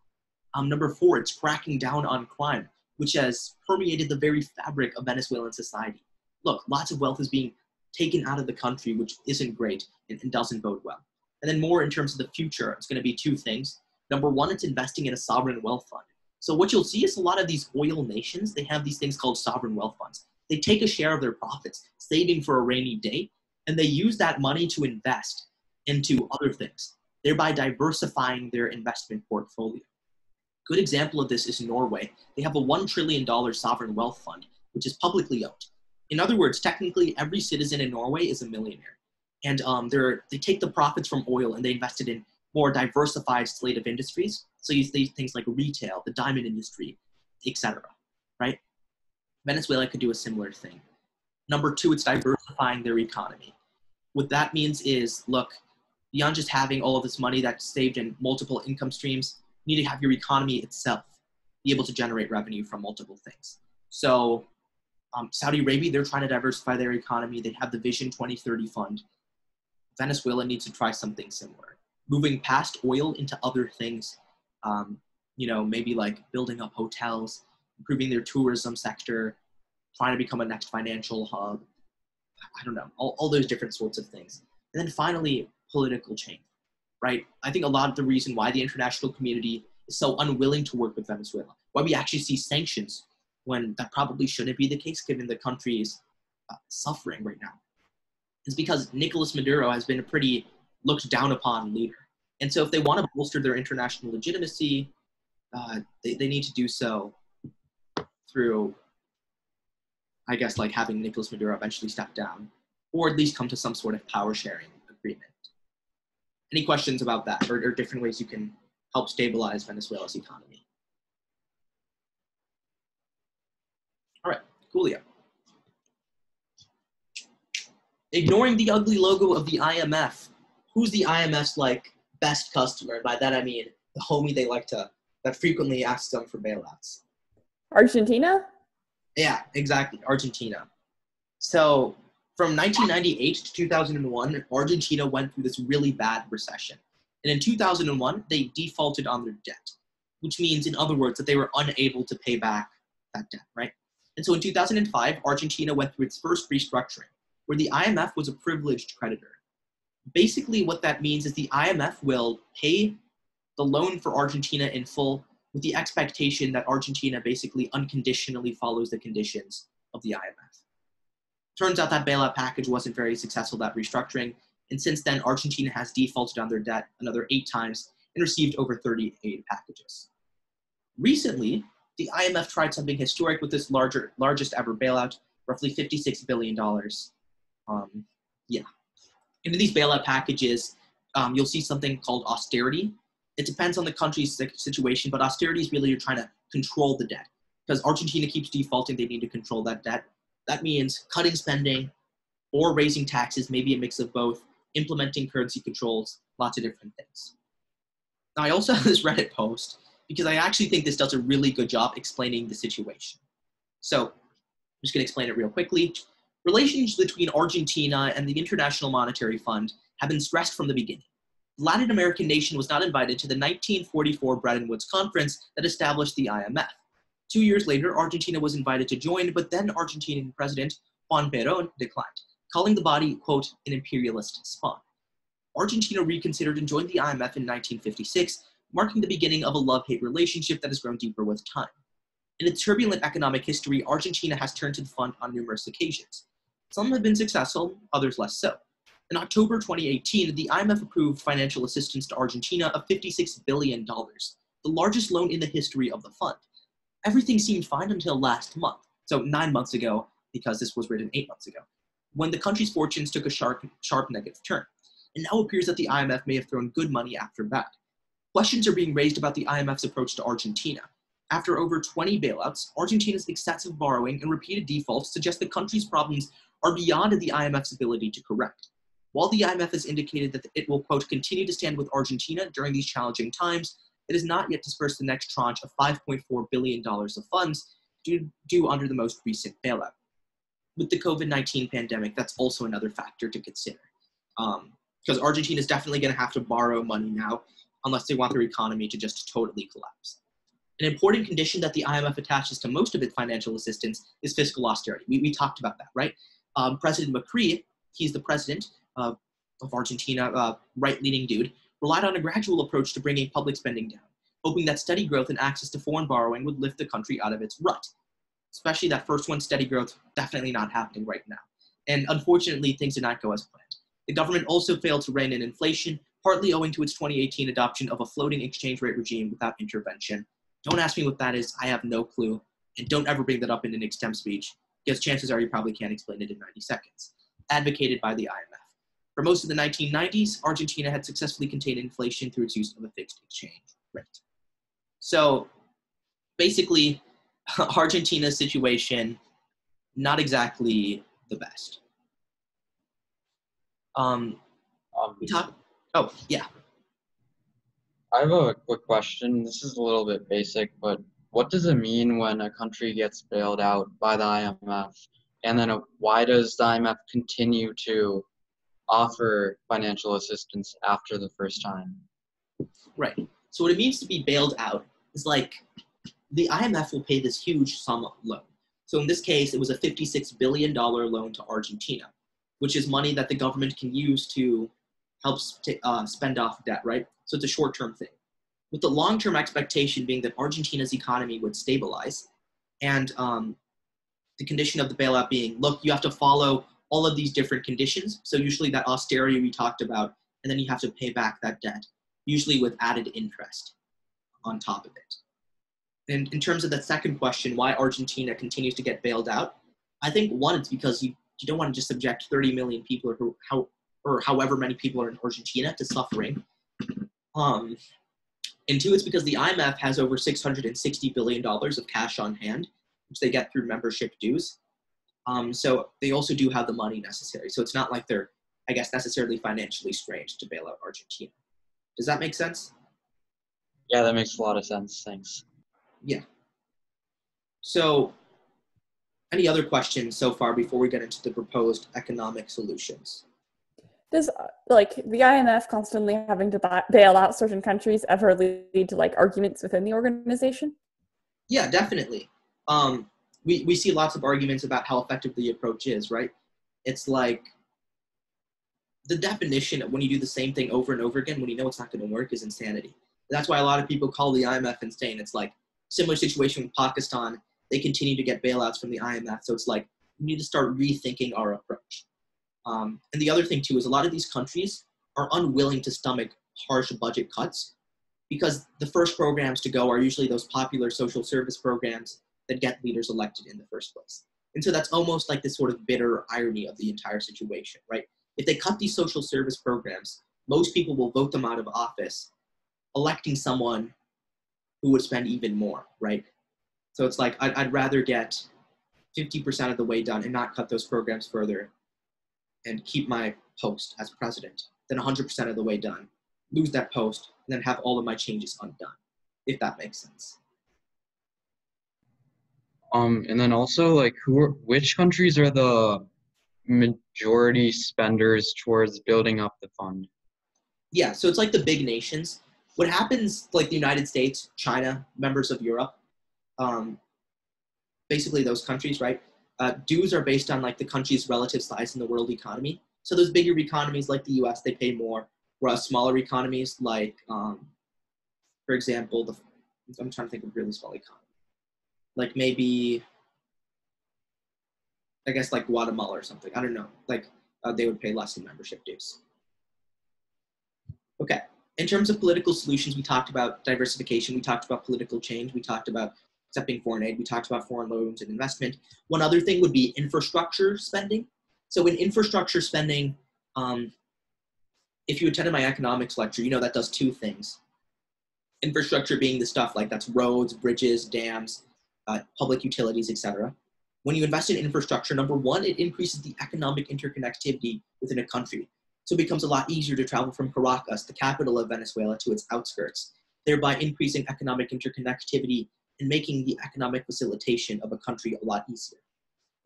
Number four, it's cracking down on crime, which has permeated the very fabric of Venezuelan society. Look, lots of wealth is being taken out of the country, which isn't great and doesn't bode well. And then more in terms of the future, it's going to be two things. Number one, it's investing in a sovereign wealth fund. So what you'll see is a lot of these oil nations, they have these things called sovereign wealth funds. They take a share of their profits, saving for a rainy day, and they use that money to invest into other things, thereby diversifying their investment portfolio. Good example of this is Norway. They have a $1 trillion sovereign wealth fund, which is publicly owned. In other words, technically every citizen in Norway is a millionaire. And they take the profits from oil and they invest it in more diversified slate of industries. So you see things like retail, the diamond industry, etc. Right? Venezuela could do a similar thing. Number two, it's diversifying their economy. What that means is, look, beyond just having all of this money that's saved in multiple income streams, you need to have your economy itself be able to generate revenue from multiple things. So Saudi Arabia, they're trying to diversify their economy. They have the Vision 2030 fund. Venezuela needs to try something similar. Moving past oil into other things, maybe like building up hotels, improving their tourism sector, trying to become a next financial hub. I don't know, all those different sorts of things. And then finally, political change, right? I think a lot of the reason why the international community is so unwilling to work with Venezuela, why we actually see sanctions when that probably shouldn't be the case given the country is suffering right now, is because Nicolas Maduro has been a pretty looked down upon leader. And so if they want to bolster their international legitimacy, they need to do so through, I guess, like having Nicolas Maduro eventually step down, or at least come to some sort of power sharing agreement. Any questions about that, or different ways you can help stabilize Venezuela's economy? All right, coolio. Ignoring the ugly logo of the IMF, who's the IMF's like best customer? By that I mean the homie that frequently asks them for bailouts. Argentina? Yeah, exactly, Argentina. So from 1998 to 2001, Argentina went through this really bad recession. And in 2001, they defaulted on their debt, which means, in other words, that they were unable to pay back that debt, right? And so in 2005, Argentina went through its first restructuring, where the IMF was a privileged creditor. Basically, what that means is the IMF will pay the loan for Argentina in full with the expectation that Argentina basically unconditionally follows the conditions of the IMF. Turns out that bailout package wasn't very successful, that restructuring, and since then, Argentina has defaulted on their debt another 8 times and received over 30 aid packages. Recently, the IMF tried something historic with this largest ever bailout, roughly $56 billion. And in these bailout packages, you'll see something called austerity. It depends on the country's situation, but austerity is really you're trying to control the debt. Because Argentina keeps defaulting, they need to control that debt. That means cutting spending or raising taxes, maybe a mix of both, implementing currency controls, lots of different things. Now, I also have this Reddit post because I actually think this does a really good job explaining the situation. So I'm just going to explain it real quickly. Relations between Argentina and the International Monetary Fund have been stressed from the beginning. The Latin American nation was not invited to the 1944 Bretton Woods Conference that established the IMF. 2 years later, Argentina was invited to join, but then Argentinian President Juan Perón declined, calling the body, quote, an imperialist spawn. Argentina reconsidered and joined the IMF in 1956, marking the beginning of a love-hate relationship that has grown deeper with time. In its turbulent economic history, Argentina has turned to the fund on numerous occasions. Some have been successful, others less so. In October 2018, the IMF approved financial assistance to Argentina of $56 billion, the largest loan in the history of the fund. Everything seemed fine until last month, so 9 months ago, because this was written 8 months ago, when the country's fortunes took a sharp negative turn. It now appears that the IMF may have thrown good money after bad. Questions are being raised about the IMF's approach to Argentina. After over 20 bailouts, Argentina's excessive borrowing and repeated defaults suggest the country's problems are beyond the IMF's ability to correct. While the IMF has indicated that it will, quote, continue to stand with Argentina during these challenging times, it has not yet dispersed the next tranche of $5.4 billion of funds due under the most recent bailout. With the COVID-19 pandemic, that's also another factor to consider. Because Argentina is definitely going to have to borrow money now unless they want their economy to just totally collapse. An important condition that the IMF attaches to most of its financial assistance is fiscal austerity. We talked about that, right? President Macri, he's the president of Argentina, right-leaning dude, relied on a gradual approach to bringing public spending down, hoping that steady growth and access to foreign borrowing would lift the country out of its rut. Especially that first one, steady growth, definitely not happening right now. And unfortunately, things did not go as planned. The government also failed to rein in inflation, partly owing to its 2018 adoption of a floating exchange rate regime without intervention. Don't ask me what that is, I have no clue. And don't ever bring that up in an extemp speech, because chances are you probably can't explain it in 90 seconds. Advocated by the IMF. For most of the 1990s, Argentina had successfully contained inflation through its use of a fixed exchange rate. So basically, Argentina's situation, not exactly the best. We talk. Oh, yeah. I have a quick question. This is a little bit basic, but what does it mean when a country gets bailed out by the IMF? And then why does the IMF continue to offer financial assistance after the first time? Right. So what it means to be bailed out is like the IMF will pay this huge sum of loan. So in this case, it was a $56 billion loan to Argentina, which is money that the government can use to help spend off debt, right? So it's a short-term thing. With the long-term expectation being that Argentina's economy would stabilize, and the condition of the bailout being, look, you have to follow all of these different conditions. So usually that austerity we talked about, and then you have to pay back that debt, usually with added interest on top of it. And in terms of the second question, why Argentina continues to get bailed out, I think one, it's because you don't want to just subject 30 million people or however many people are in Argentina to suffering. And two, it's because the IMF has over $660 billion of cash on hand, which they get through membership dues. So they also do have the money necessary. So it's not like they're, I guess, necessarily financially strained to bail out Argentina. Does that make sense? Yeah, that makes a lot of sense. Thanks. Yeah. So any other questions so far before we get into the proposed economic solutions? Does like the IMF constantly having to bail out certain countries ever lead to like arguments within the organization? Yeah, definitely. We see lots of arguments about how effective the approach is, right? It's like the definition of when you do the same thing over and over again when you know it's not going to work is insanity. That's why a lot of people call the IMF insane. It's like similar situation with Pakistan. They continue to get bailouts from the IMF. So it's like we need to start rethinking our approach. And the other thing, too, is a lot of these countries are unwilling to stomach harsh budget cuts because the first programs to go are usually those popular social service programs that get leaders elected in the first place. And so that's almost like this sort of bitter irony of the entire situation, right? If they cut these social service programs, most people will vote them out of office, electing someone who would spend even more, right? So it's like I'd rather get 50% of the way done and not cut those programs further and keep my post as president than 100% of the way done, lose that post, and then have all of my changes undone, if that makes sense. And then also, like, which countries are the majority spenders towards building up the fund? Yeah, so it's like the big nations. What happens, like the United States, China, members of Europe, basically those countries, right? Dues are based on like the country's relative size in the world economy. So those bigger economies like the US, they pay more, whereas smaller economies like, for example, I'm trying to think of a really small economy. Like maybe, I guess like Guatemala or something. I don't know. Like they would pay less in membership dues. Okay, in terms of political solutions, we talked about diversification, we talked about political change, we talked about accepting foreign aid, we talked about foreign loans and investment. One other thing would be infrastructure spending. So in infrastructure spending, if you attended my economics lecture, you know that does two things. Infrastructure being the stuff like that's roads, bridges, dams, public utilities, etc. When you invest in infrastructure, number one, it increases the economic interconnectivity within a country. So it becomes a lot easier to travel from Caracas, the capital of Venezuela, to its outskirts, thereby increasing economic interconnectivity and making the economic facilitation of a country a lot easier.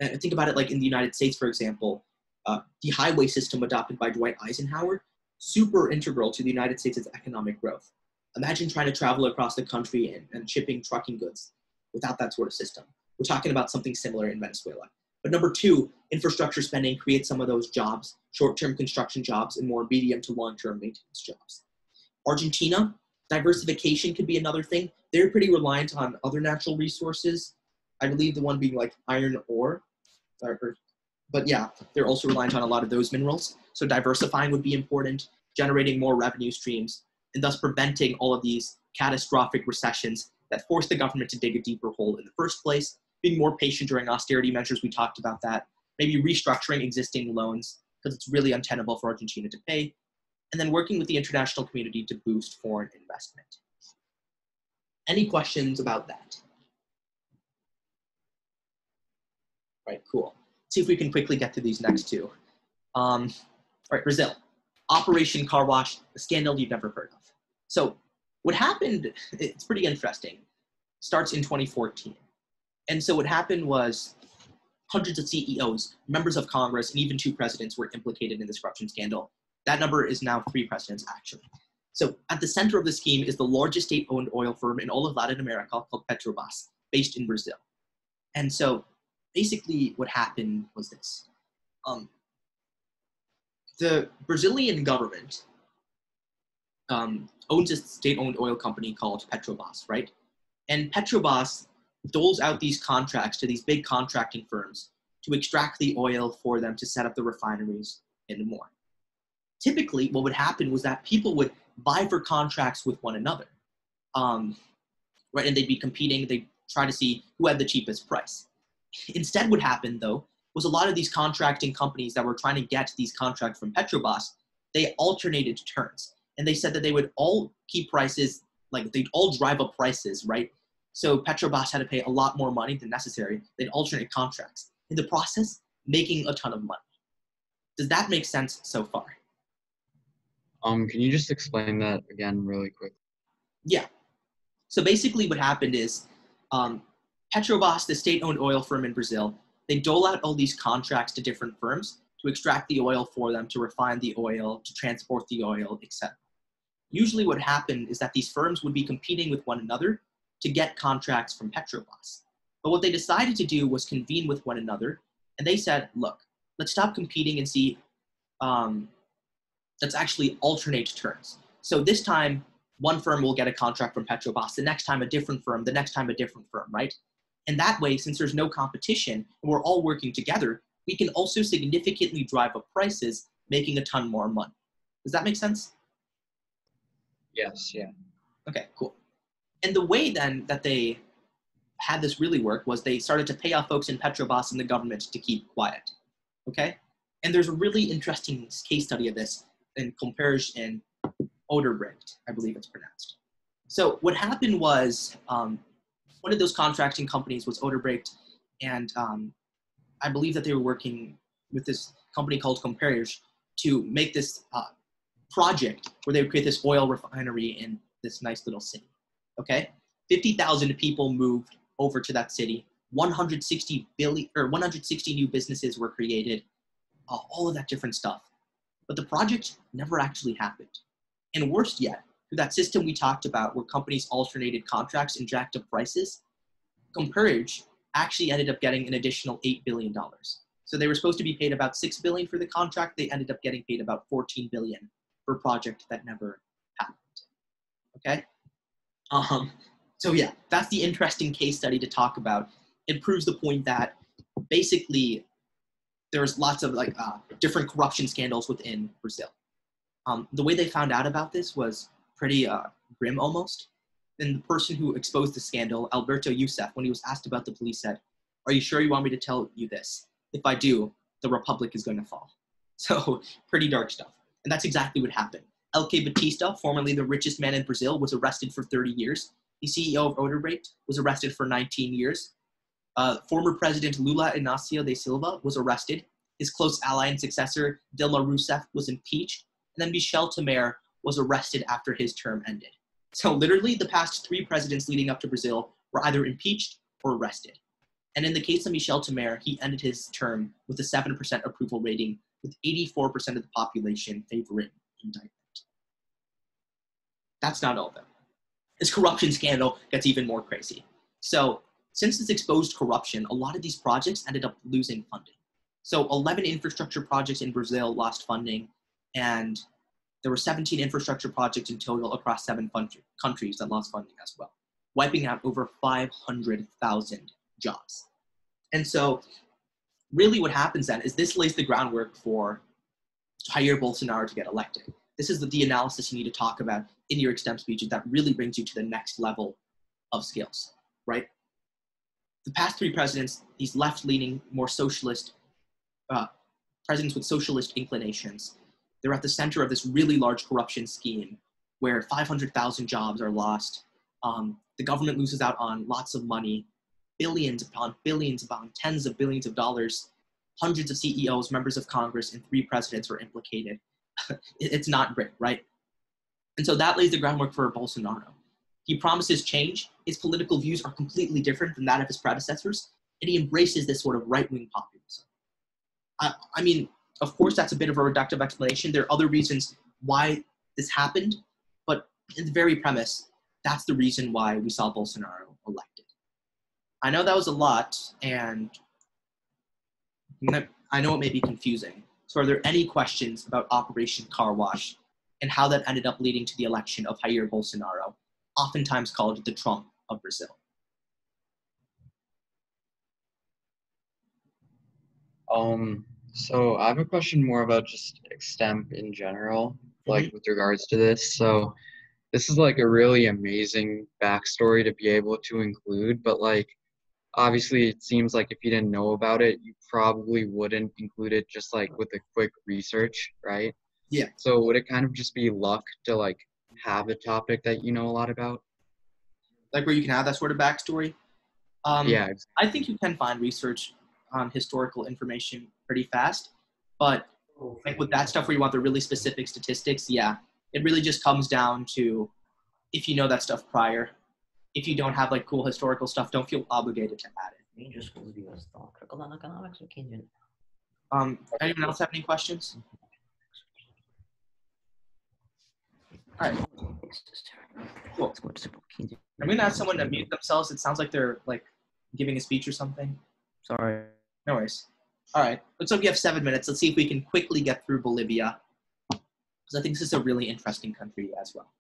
And think about it like in the United States, for example, the highway system adopted by Dwight Eisenhower, super integral to the United States' economic growth. Imagine trying to travel across the country and shipping trucking goods without that sort of system. We're talking about something similar in Venezuela. But number two, infrastructure spending creates some of those jobs, short-term construction jobs and more medium to long-term maintenance jobs. Argentina, diversification could be another thing. They're pretty reliant on other natural resources. I believe the one being like iron ore. But yeah, they're also reliant on a lot of those minerals. So diversifying would be important, generating more revenue streams, and thus preventing all of these catastrophic recessions that force the government to dig a deeper hole in the first place. Being more patient during austerity measures, we talked about that. Maybe restructuring existing loans because it's really untenable for Argentina to pay. And then working with the international community to boost foreign investment. Any questions about that? All right, cool. Let's see if we can quickly get to these next two. All right, Brazil. Operation Car Wash, a scandal you've never heard of. So what happened, it's pretty interesting, starts in 2014. And so what happened was hundreds of CEOs, members of Congress, and even 2 presidents were implicated in this corruption scandal. That number is now 3 presidents, actually. So at the center of the scheme is the largest state-owned oil firm in all of Latin America called Petrobras, based in Brazil. And so basically what happened was this. The Brazilian government owns a state-owned oil company called Petrobras, right? And Petrobras doles out these contracts to these big contracting firms to extract the oil for them to set up the refineries and more. Typically, what would happen was that people would vie for contracts with one another, right? And they'd be competing. They'd try to see who had the cheapest price. Instead, what happened, though, was a lot of these contracting companies that were trying to get these contracts from Petrobras, they alternated turns. And they said that they would all keep prices, like they'd all drive up prices, right? So Petrobras had to pay a lot more money than necessary. They'd alternate contracts. In the process, making a ton of money. Does that make sense so far? Can you just explain that again really quick? Yeah. So basically what happened is Petrobras, the state-owned oil firm in Brazil, they dole out all these contracts to different firms to extract the oil for them, to refine the oil, to transport the oil, etc. Usually what happened is that these firms would be competing with one another to get contracts from Petrobras. But what they decided to do was convene with one another, and they said, look, let's stop competing and see, let's actually alternate turns. So this time, one firm will get a contract from Petrobras, the next time a different firm, the next time a different firm, right? And that way, since there's no competition, and we're all working together, we can also significantly drive up prices, making a ton more money. Does that make sense? Yes, yeah. Okay, cool. And the way then that they had this really work was they started to pay off folks in Petrobras and the government to keep quiet, okay? And there's a really interesting case study of this in Comperge and Odebrecht, I believe it's pronounced. So what happened was one of those contracting companies was Odebrecht, and I believe that they were working with this company called Comperge to make this project where they would create this oil refinery in this nice little city, okay? 50,000 people moved over to that city. 160 new businesses were created, all of that different stuff. But the project never actually happened. And worse yet, through that system we talked about where companies alternated contracts and jacked up prices, Comperge actually ended up getting an additional $8 billion. So they were supposed to be paid about $6 billion for the contract. They ended up getting paid about $14 billion for a project that never happened, okay? So yeah, that's the interesting case study to talk about. It proves the point that basically there's lots of like different corruption scandals within Brazil. The way they found out about this was pretty grim almost. And the person who exposed the scandal, Alberto Youssef, when he was asked about the police, said, "Are you sure you want me to tell you this? If I do, the republic is going to fall." So pretty dark stuff. And that's exactly what happened. Elke Batista, formerly the richest man in Brazil, was arrested for 30 years. The CEO of Odebrecht was arrested for 19 years. Former President Lula Inácio da Silva was arrested. His close ally and successor, Dilma Rousseff, was impeached. And then Michel Temer was arrested after his term ended. So literally the past 3 presidents leading up to Brazil were either impeached or arrested. And in the case of Michel Temer, he ended his term with a 7% approval rating, with 84% of the population favoring indictment. That's not all, though. This corruption scandal gets even more crazy. So since this exposed corruption, a lot of these projects ended up losing funding. So 11 infrastructure projects in Brazil lost funding, and there were 17 infrastructure projects in total across 7 countries that lost funding as well, wiping out over 500,000 jobs. And so really what happens then is this lays the groundwork for Jair Bolsonaro to get elected. This is the analysis you need to talk about in your extemp speeches that really brings you to the next level of skills, right? The past 3 presidents, these left-leaning, more socialist presidents with socialist inclinations, they're at the center of this really large corruption scheme where 500,000 jobs are lost. The government loses out on lots of money, billions upon billions upon tens of billions of dollars. Hundreds of CEOs, members of Congress, and 3 presidents were implicated. It's not great, right? And so that lays the groundwork for Bolsonaro. He promises change. His political views are completely different from that of his predecessors, and he embraces this sort of right-wing populism. I mean, of course, that's a bit of a reductive explanation. There are other reasons why this happened, but in the very premise, that's the reason why we saw Bolsonaro elected. I know that was a lot, and I know it may be confusing. So are there any questions about Operation Car Wash and how that ended up leading to the election of Jair Bolsonaro, oftentimes called the Trump of Brazil? So I have a question more about just extemp in general, like with regards to this. So this is like a really amazing backstory to be able to include, but like obviously it seems like if you didn't know about it, you probably wouldn't include it just like with a quick research, right? Yeah. So would it kind of just be luck to like have a topic that you know a lot about? Like where you can have that sort of backstory? Yeah. I think you can find research on historical information pretty fast, but like with that stuff where you want the really specific statistics, yeah, it really just comes down to if you know that stuff prior. If you don't have like cool historical stuff, don't feel obligated to add it. Anyone else have any questions? All right. Cool. I'm gonna ask someone to mute themselves. It sounds like they're like giving a speech or something. Sorry. No worries. All right. Looks like we have 7 minutes. Let's see if we can quickly get through Bolivia, because I think this is a really interesting country as well.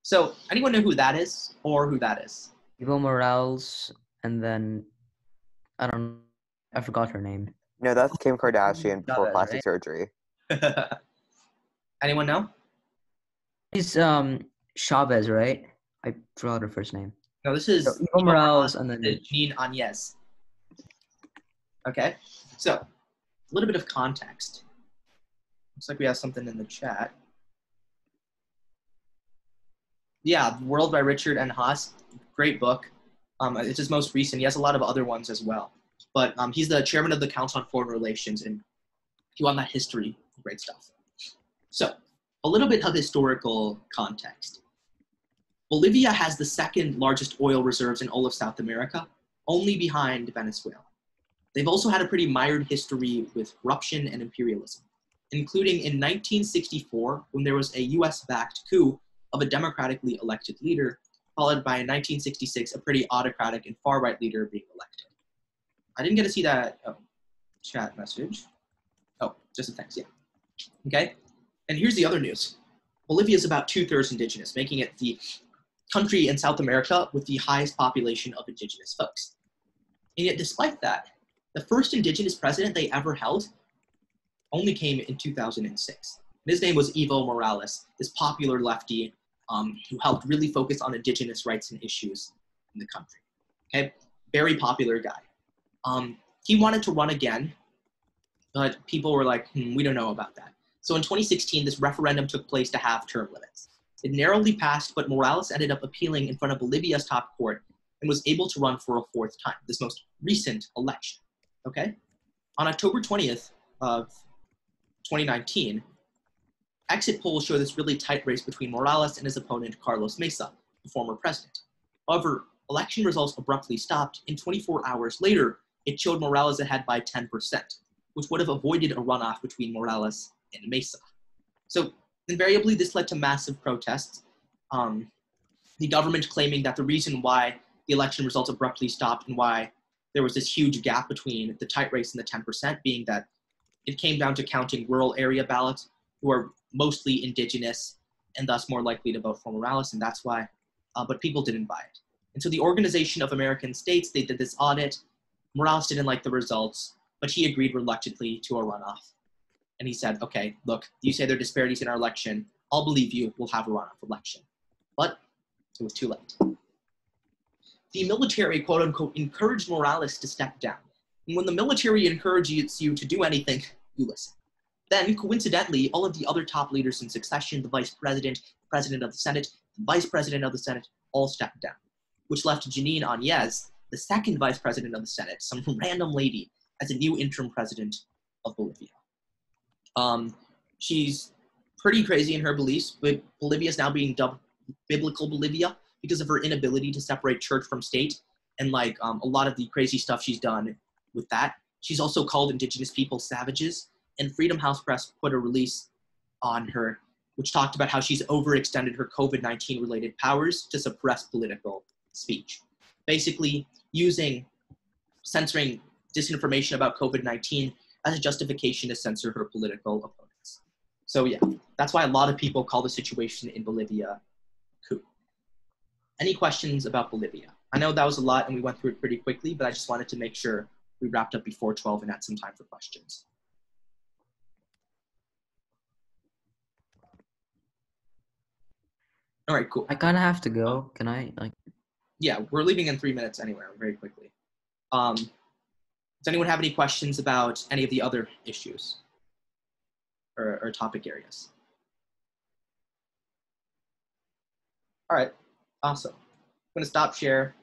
So, anyone know who that is or who that is? Evo Morales, and then I forgot her name. No, that's Kim Kardashian before Chavez, plastic right? surgery. Anyone know? It's Chavez, right? I forgot her first name. No, this is Evo Morales, and then Jeanine Áñez. Okay, so a little bit of context. Looks like we have something in the chat. Yeah, World by Richard N. Haas, great book. It's his most recent. He has a lot of other ones as well. But he's the chairman of the Council on Foreign Relations, and if you want that history, great stuff. So, a little bit of historical context. Bolivia has the 2nd largest oil reserves in all of South America, only behind Venezuela. They've also had a pretty mired history with corruption and imperialism, including in 1964, when there was a US-backed coup of a democratically elected leader, followed by in 1966, a pretty autocratic and far-right leader being elected. I didn't get to see that chat message. Oh, just a thanks, yeah. Okay, and here's the other news. Bolivia is about 2/3 indigenous, making it the country in South America with the highest population of indigenous folks. And yet, despite that, The first indigenous president they ever held only came in 2006. And his name was Evo Morales, this popular lefty who helped really focus on indigenous rights and issues in the country. Okay, very popular guy. He wanted to run again, but people were like, we don't know about that. So in 2016, this referendum took place to have term limits. It narrowly passed, but Morales ended up appealing in front of Bolivia's top court and was able to run for a fourth time, this most recent election, okay? On October 20th of 2019, exit polls show this really tight race between Morales and his opponent, Carlos Mesa, the former president. However, election results abruptly stopped, and 24 hours later, it showed Morales ahead by 10%, which would have avoided a runoff between Morales and Mesa. So invariably, this led to massive protests. The government claiming that the reason why the election results abruptly stopped and why there was this huge gap between the tight race and the 10% being that it came down to counting rural area ballots who are mostly indigenous and thus more likely to vote for Morales, and that's why, but people didn't buy it. And so the Organization of American States, they did this audit. Morales didn't like the results, but he agreed reluctantly to a runoff. And he said, okay, look, you say there are disparities in our election. I'll believe you, we'll have a runoff election. But it was too late. The military, quote unquote, encouraged Morales to step down. And when the military encourages you to do anything, you listen. Then, coincidentally, all of the other top leaders in succession, the vice president, president of the Senate, the vice president of the Senate, all stepped down, which left Janine Áñez, the second vice president of the Senate, some random lady, as a new interim president of Bolivia. She's pretty crazy in her beliefs, but Bolivia is now being dubbed biblical Bolivia because of her inability to separate church from state and like a lot of the crazy stuff she's done with that. She's also called indigenous people savages, and Freedom House Press put a release on her which talked about how she's overextended her COVID-19 related powers to suppress political speech. Basically censoring disinformation about COVID-19 as a justification to censor her political opponents. So yeah, that's why a lot of people call the situation in Bolivia a coup. Any questions about Bolivia? I know that was a lot and we went through it pretty quickly, but I just wanted to make sure we wrapped up before 12 and had some time for questions. All right, cool. I kind of have to go. Can I, like? Yeah, we're leaving in 3 minutes anyway, very quickly. Does anyone have any questions about any of the other issues or topic areas? All right, awesome. I'm gonna stop share.